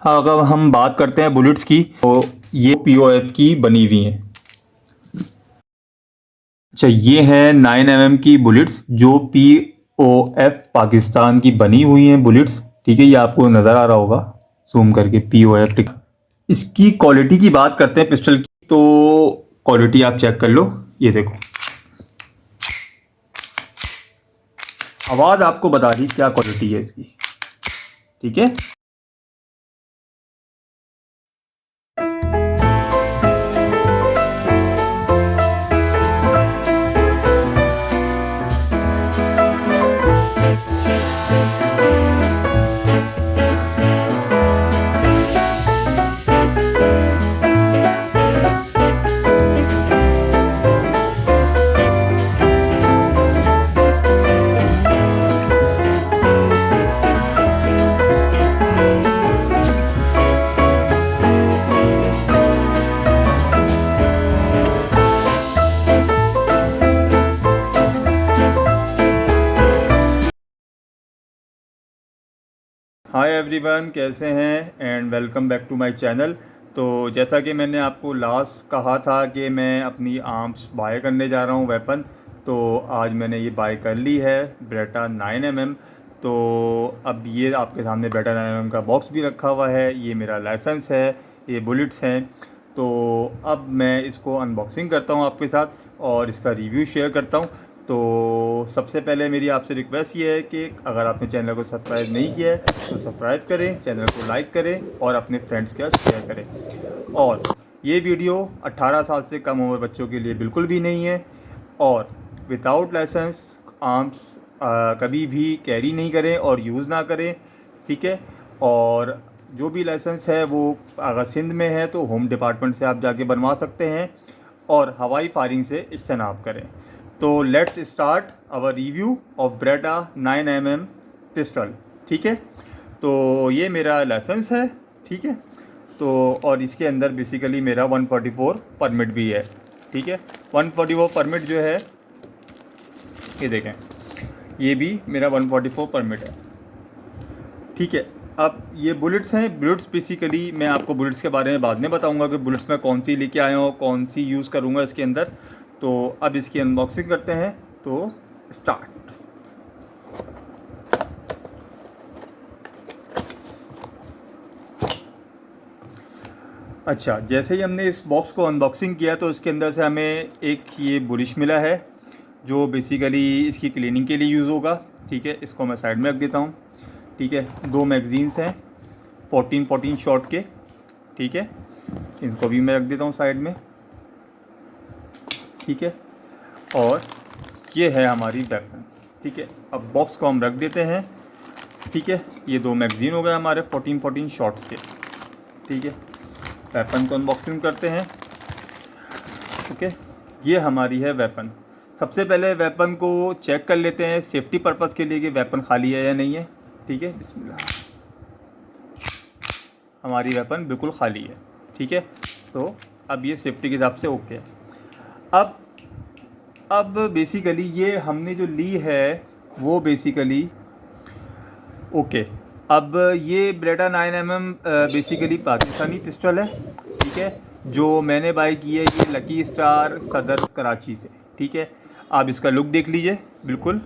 अगर हम बात करते हैं बुलेट्स की तो ये पीओएफ की बनी हुई हैं। अच्छा, ये है 9 mm की बुलेट्स जो पीओएफ पाकिस्तान की बनी हुई हैं बुलेट्स। ठीक है, ये आपको नज़र आ रहा होगा जूम करके पीओएफ। इसकी क्वालिटी की बात करते हैं पिस्टल की, तो क्वालिटी आप चेक कर लो। ये देखो, आवाज़ आपको बता दी क्या क्वालिटी है इसकी। ठीक है। हाय एवरीवन, कैसे हैं and welcome back to my channel. तो जैसा कि मैंने आपको लास्ट कहा था कि मैं अपनी आर्म्स बाय करने जा रहा हूं वेपन, तो आज मैंने ये बाय कर ली है ब्रेटा 9 mm। तो अब ये आपके सामने ब्रेटा 9 mm का बॉक्स भी रखा हुआ है, ये मेरा लाइसेंस है, ये बुलेट्स हैं। तो अब मैं इसको अनबॉक्सिंग करता हूँ आपके साथ और इसका रिव्यू शेयर करता हूँ। तो सबसे पहले मेरी आपसे रिक्वेस्ट ये है कि अगर आपने चैनल को सब्सक्राइब नहीं किया है तो सब्सक्राइब करें, चैनल को लाइक करें और अपने फ्रेंड्स के साथ शेयर करें। और ये वीडियो 18 साल से कम उम्र बच्चों के लिए बिल्कुल भी नहीं है। और विदाउट लाइसेंस आर्म्स कभी भी कैरी नहीं करें और यूज़ ना करें। ठीक है। और जो भी लाइसेंस है वो अगर सिंध में है तो होम डिपार्टमेंट से आप जाके बनवा सकते हैं और हवाई फायरिंग से इज्तनाब करें। तो let's start our review of Beretta 9 mm pistol. ठीक है। तो ये मेरा लाइसेंस है। ठीक है। तो और इसके अंदर बेसिकली मेरा 144 परमिट भी है। ठीक है। 144 परमिट जो है, ये देखें, ये भी मेरा 144 परमिट है। ठीक है। अब ये बुलेट्स हैं। बुलेट्स बेसिकली मैं आपको बुलेट्स के बारे में बाद में बताऊंगा कि बुलेट्स मैं कौन सी लेके आया हूँ, कौन सी यूज़ करूँगा इसके अंदर। तो अब इसकी अनबॉक्सिंग करते हैं। तो स्टार्ट। अच्छा, जैसे ही हमने इस बॉक्स को अनबॉक्सिंग किया तो इसके अंदर से हमें एक ये बुलिश मिला है जो बेसिकली इसकी क्लीनिंग के लिए यूज़ होगा। ठीक है। इसको मैं साइड में रख देता हूँ। ठीक है। 2 मैगजीन्स हैं 14 शॉट के। ठीक है। इनको भी मैं रख देता हूँ साइड में। ठीक है। और ये है हमारी वेपन। ठीक है। अब बॉक्स को हम रख देते हैं। ठीक है। ये 2 मैगज़ीन हो गए हमारे 14 शॉट्स के। ठीक है। वेपन को अनबॉक्सिंग करते हैं। ओके। ये हमारी है वेपन। सबसे पहले वेपन को चेक कर लेते हैं सेफ्टी पर्पज़ के लिए कि वेपन खाली है या नहीं है। ठीक है। बिस्मिल्लाह। हमारी वेपन बिल्कुल खाली है। ठीक है। तो अब ये सेफ्टी के हिसाब से ओके है। अब बेसिकली ये हमने जो ली है वो बेसिकली ओके। अब ये Beretta 9 mm basically Pakistani pistol है। ठीक है। जो मैंने बाई की है ये लकी स्टार सदर कराची से। ठीक है। आप इसका लुक देख लीजिए, बिल्कुल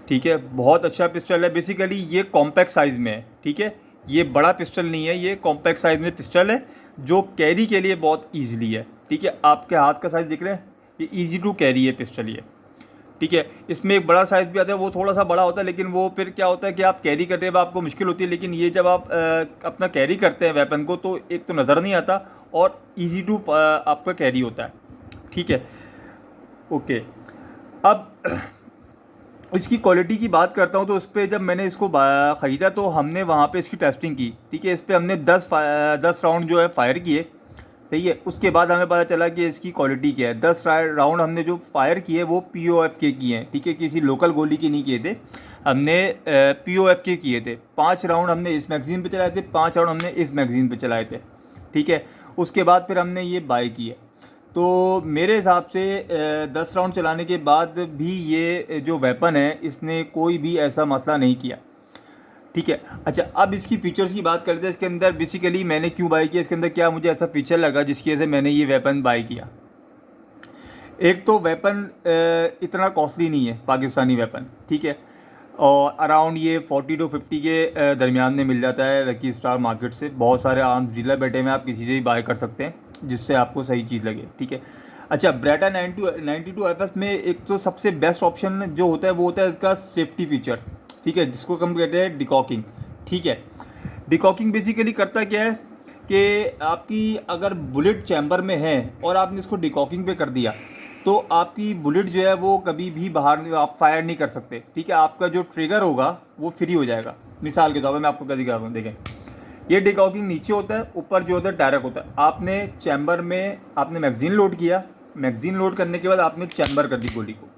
ठीक है, बहुत अच्छा पिस्टल है। बेसिकली ये कॉम्पैक्ट साइज़ में है। ठीक है। ये बड़ा पिस्टल नहीं है, ये कॉम्पैक्ट साइज़ में पिस्टल है जो कैरी के लिए बहुत ईजिली है। ठीक है। आपके हाथ का साइज़ दिख रहे हैं, ये ईजी टू कैरी है पिस्टल ये। ठीक है। इसमें एक बड़ा साइज़ भी आता है, वो थोड़ा सा बड़ा होता है, लेकिन वो फिर क्या होता है कि आप कैरी करते हुए आपको मुश्किल होती है। लेकिन ये जब आप अपना कैरी करते हैं वेपन को तो एक तो नज़र नहीं आता और ईजी टू आपका कैरी होता है। ठीक है। ओके। अब इसकी क्वालिटी की बात करता हूँ तो उस पर जब मैंने इसको ख़रीदा तो हमने वहाँ पे इसकी टेस्टिंग की। ठीक है। इस पर हमने 10 राउंड जो है फायर किए। सही है। उसके बाद हमें पता चला कि इसकी क्वालिटी क्या है। 10 राउंड हमने जो फायर किए वो पीओएफ के किए हैं। ठीक है। किसी लोकल गोली के नहीं किए थे, हमने पीओएफ के किए थे। 5 राउंड हमने इस मैगज़ीन पे चलाए थे, 5 राउंड हमने इस मैगज़ीन पे चलाए थे। ठीक है। उसके बाद फिर हमने ये बाय किए। तो मेरे हिसाब से 10 राउंड चलाने के बाद भी ये जो वेपन है इसने कोई भी ऐसा मसला नहीं किया। ठीक है। अच्छा, अब इसकी फीचर्स की बात करते हैं। इसके अंदर बेसिकली मैंने क्यों बाय किया, इसके अंदर क्या मुझे ऐसा फीचर लगा जिसकी वजह से मैंने ये वेपन बाय किया। एक तो वेपन इतना कॉस्टली नहीं है, पाकिस्तानी वेपन, ठीक है, और अराउंड ये 40 to 50 के दरमियान में मिल जाता है लकी स्टार मार्केट से। बहुत सारे आर्म्स डीलर बैठे में आप किसी से भी बाय कर सकते हैं जिससे आपको सही चीज़ लगे, ठीक है। अच्छा, ब्रेटा 92 FS में एक तो सबसे बेस्ट ऑप्शन जो होता है वो होता है इसका सेफ्टी फीचर, ठीक है, जिसको हम कहते हैं डिकॉकिंग, ठीक है। डिकॉकिंग बेसिकली करता क्या है कि आपकी अगर बुलेट चैम्बर में है और आपने इसको डिकॉकिंग पे कर दिया तो आपकी बुलेट जो है वो कभी भी बाहर आप फायर नहीं कर सकते, ठीक है। आपका जो ट्रिगर होगा वो फ्री हो जाएगा। मिसाल के तौर पर मैं आपको कैसे दिखा रहा हूँ, देखें, ये डिकॉकिंग नीचे होता है, ऊपर जो होता है डायरेक्ट होता है। आपने चैम्बर में आपने मैगजीन लोड किया, मैगजीन लोड करने के बाद आपने चैम्बर कर दी गोली को।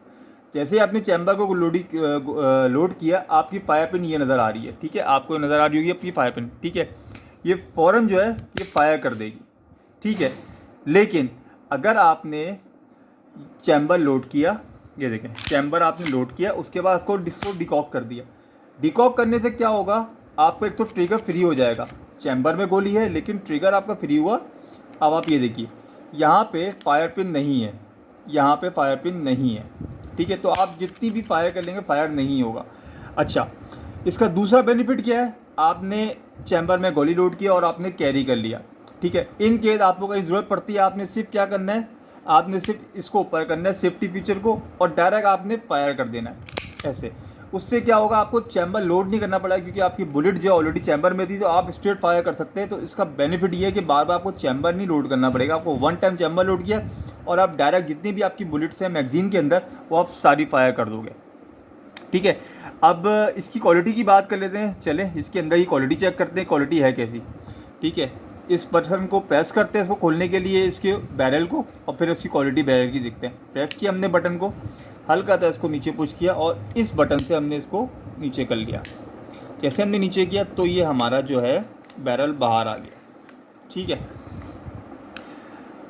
जैसे ही आपने चैम्बर को लोड किया, आपकी फायर पिन ये नज़र आ रही है, ठीक है, आपको नज़र आ रही होगी आपकी फायर पिन, ठीक है। ये फ़ौरन जो है ये फायर कर देगी, ठीक है। लेकिन अगर आपने चैम्बर लोड किया, ये देखें, चैम्बर आपने लोड किया, उसके बाद आपको इसको डिकॉक कर दिया। डिकॉक करने से क्या होगा, आपको एक तो ट्रिगर फ्री हो जाएगा। चैम्बर में गोली है लेकिन ट्रिगर आपका फ्री हुआ। अब आप ये देखिए, यहाँ पे फायर पिन नहीं है, यहाँ पे फायर पिन नहीं है, ठीक है, तो आप जितनी भी फायर कर लेंगे फायर नहीं होगा। अच्छा, इसका दूसरा बेनिफिट क्या है, आपने चैम्बर में गोली लोड किया और आपने कैरी कर लिया, ठीक है। इन केस आपको कहीं ज़रूरत पड़ती है, आपने सिर्फ क्या करना है, आपने सिर्फ इसको ऊपर करना है सेफ्टी फीचर को, और डायरेक्ट आपने फायर कर देना है ऐसे। उससे क्या होगा, आपको चैम्बर लोड नहीं करना पड़ेगा क्योंकि आपकी बुलेट जो ऑलरेडी चैम्बर में थी, तो आप स्ट्रेट फायर कर सकते हैं। तो इसका बेनिफिट ये है कि बार बार आपको चैम्बर नहीं लोड करना पड़ेगा। आपको वन टाइम चैम्बर लोड किया और आप डायरेक्ट जितनी भी आपकी बुलेट्स हैं मैगजीन के अंदर वो आप सारी फायर कर दोगे, ठीक है। अब इसकी क्वालिटी की बात कर लेते हैं, चलें इसके अंदर ही क्वालिटी चेक करते हैं, क्वालिटी है कैसी, ठीक है। इस बटन को प्रेस करते हैं इसको खोलने के लिए, इसके बैरल को, और फिर उसकी क्वालिटी बैरल की देखते हैं। प्रेस किया हमने बटन को, हल्का था इसको नीचे पुश किया और इस बटन से हमने इसको नीचे कर लिया। जैसे हमने नीचे किया तो ये हमारा जो है बैरल बाहर आ गया, ठीक है।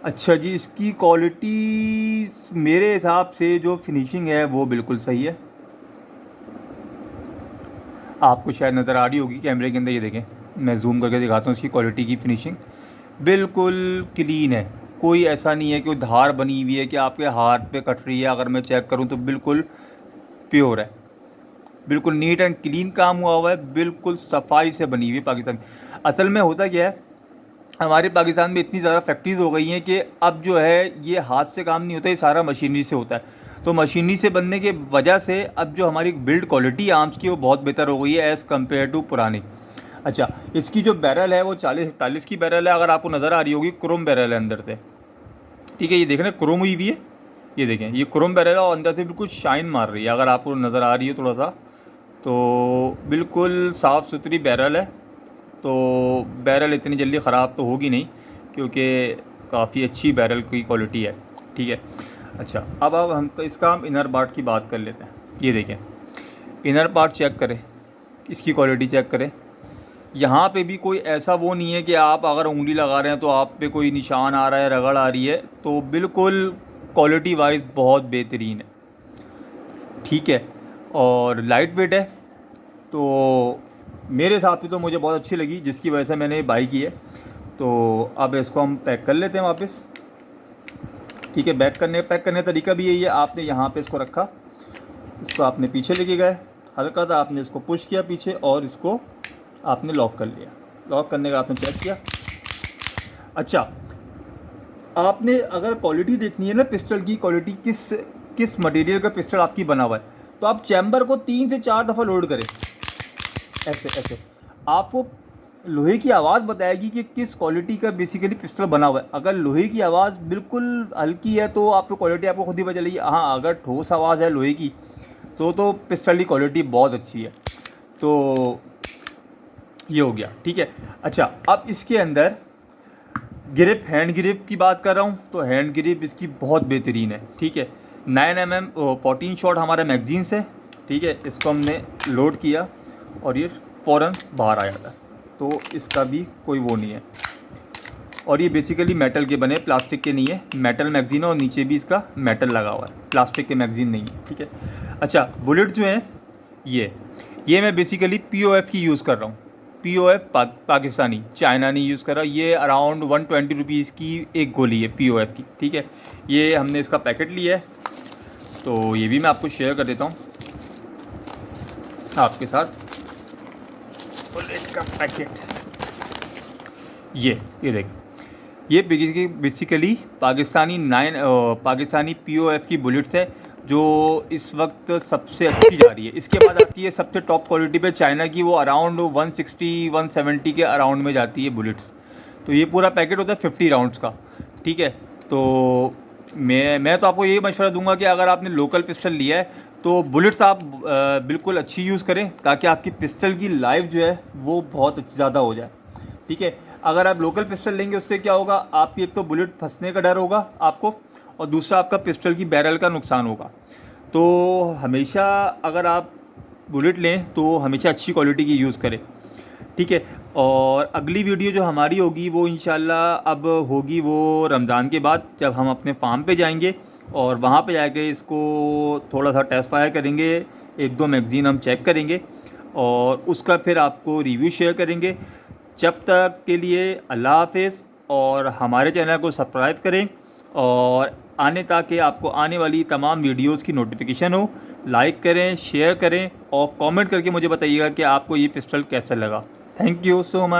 अच्छा जी, इसकी क्वालिटी मेरे हिसाब से जो फिनिशिंग है वो बिल्कुल सही है। आपको शायद नज़र आ रही होगी कैमरे के अंदर, ये देखें, मैं जूम करके दिखाता हूँ। इसकी क्वालिटी की फिनिशिंग बिल्कुल क्लीन है, कोई ऐसा नहीं है कि वो धार बनी हुई है कि आपके हाथ पे कट रही है। अगर मैं चेक करूँ तो बिल्कुल प्योर है, बिल्कुल नीट एंड क्लीन काम हुआ हुआ है, बिल्कुल सफाई से बनी हुई है। पाकिस्तान असल में होता क्या है, हमारे पाकिस्तान में इतनी ज़्यादा फैक्ट्रीज़ हो गई हैं कि अब जो है ये हाथ से काम नहीं होता, ये सारा मशीनरी से होता है। तो मशीनरी से बनने के वजह से अब जो हमारी बिल्ड क्वालिटी आर्म्स की वो बहुत बेहतर हो गई है एज़ कम्पेयर टू पुरानी। अच्छा, इसकी जो बैरल है वो 40-41 की बैरल है, अगर आपको नज़र आ रही होगी क्रोम बैरल है अंदर से, ठीक है। ये देखें क्रोम हुई भी है, ये देखें, ये क्रोम बैरल है और अंदर से बिल्कुल शाइन मार रही है। अगर आपको नज़र आ रही है थोड़ा सा, तो बिल्कुल साफ़ सुथरी बैरल है। तो बैरल इतनी जल्दी ख़राब तो होगी नहीं क्योंकि काफ़ी अच्छी बैरल की क्वालिटी है, ठीक है। अच्छा, अब हम इसका हम इनर पार्ट की बात कर लेते हैं। ये देखें, इनर पार्ट चेक करें, इसकी क्वालिटी चेक करें। यहाँ पे भी कोई ऐसा वो नहीं है कि आप अगर उंगली लगा रहे हैं तो आप पे कोई निशान आ रहा है, रगड़ आ रही है, तो बिल्कुल क्वालिटी वाइज बहुत बेहतरीन है, ठीक है। और लाइट वेट है, तो मेरे हिसाब से तो मुझे बहुत अच्छी लगी, जिसकी वजह से मैंने बाई की है। तो अब इसको हम पैक कर लेते हैं वापस, ठीक है। पैक करने का तरीका भी यही है, आपने यहाँ पे इसको रखा, इसको आपने पीछे लेके गए, हल्का सा आपने इसको पुश किया पीछे और इसको आपने लॉक कर लिया। लॉक करने का आपने चेक किया। अच्छा, आपने अगर क्वालिटी देखनी है ना पिस्टल की, क्वालिटी किस मटेरियल का पिस्टल आपकी बना हुआ है, तो आप चैम्बर को 3 से 4 दफ़ा लोड करें, ऐसे ऐसे आपको लोहे की आवाज़ बताएगी कि किस क्वालिटी का बेसिकली पिस्टल बना हुआ है। अगर लोहे की आवाज़ बिल्कुल हल्की है तो आपको क्वालिटी आपको खुद ही पता चलेगी। हाँ, अगर ठोस आवाज़ है लोहे की तो पिस्टल की क्वालिटी बहुत अच्छी है। तो ये हो गया, ठीक है। अच्छा, अब इसके अंदर ग्रिप, हैंड ग्रिप की बात कर रहा हूँ, तो हैंड ग्रिप इसकी बहुत बेहतरीन है, ठीक है। 9mm 14 शॉट हमारा मैगजीन से, ठीक है। इसको हमने लोड किया और ये फ़ौरन बाहर आ जाता है, तो इसका भी कोई वो नहीं है। और ये बेसिकली मेटल के बने, प्लास्टिक के नहीं है, मेटल मैगजीन है और नीचे भी इसका मेटल लगा हुआ है, प्लास्टिक के मैगजीन नहीं है, ठीक है। अच्छा, बुलेट जो है ये मैं बेसिकली POF की यूज़ कर रहा हूँ। POF पाकिस्तानी, चाइना नहीं यूज़ कर रहा। ये अराउंड 120 रुपीज़ की एक गोली है POF की, ठीक है। ये हमने इसका पैकेट लिया है, तो ये भी मैं आपको शेयर कर देता हूँ आपके साथ। बुलेट का पैकेट ये देख, ये बेसिकली पाकिस्तानी POF की बुलेट्स है जो इस वक्त सबसे अच्छी जा रही है। इसके बाद आती है सबसे टॉप क्वालिटी पे चाइना की, वो अराउंड 160-170 के अराउंड में जाती है बुलेट्स। तो ये पूरा पैकेट होता है 50 राउंड्स का, ठीक है। तो मैं तो आपको यही मशवरा दूंगा कि अगर आपने लोकल पिस्टल लिया है तो बुलेट्स आप बिल्कुल अच्छी यूज़ करें, ताकि आपकी पिस्टल की लाइफ जो है वो बहुत ज़्यादा हो जाए, ठीक है। अगर आप लोकल पिस्टल लेंगे उससे क्या होगा, आपकी एक तो बुलेट फंसने का डर होगा आपको, और दूसरा आपका पिस्टल की बैरल का नुकसान होगा। तो हमेशा अगर आप बुलेट लें तो हमेशा अच्छी क्वालिटी की यूज़ करें, ठीक है। और अगली वीडियो जो हमारी होगी वो इंशाल्लाह अब होगी वो रमज़ान के बाद, जब हम अपने फार्म पे जाएंगे और वहाँ पे जाके इसको थोड़ा सा टेस्ट फायर करेंगे, 1-2 मैगज़ीन हम चेक करेंगे और उसका फिर आपको रिव्यू शेयर करेंगे। जब तक के लिए अल्लाह हाफ़िज़, और हमारे चैनल को सब्सक्राइब करें और ताकि आपको आने वाली तमाम वीडियोस की नोटिफिकेशन हो। लाइक करें, शेयर करें और कमेंट करके मुझे बताइएगा कि आपको ये पिस्टल कैसा लगा। Thank you so much.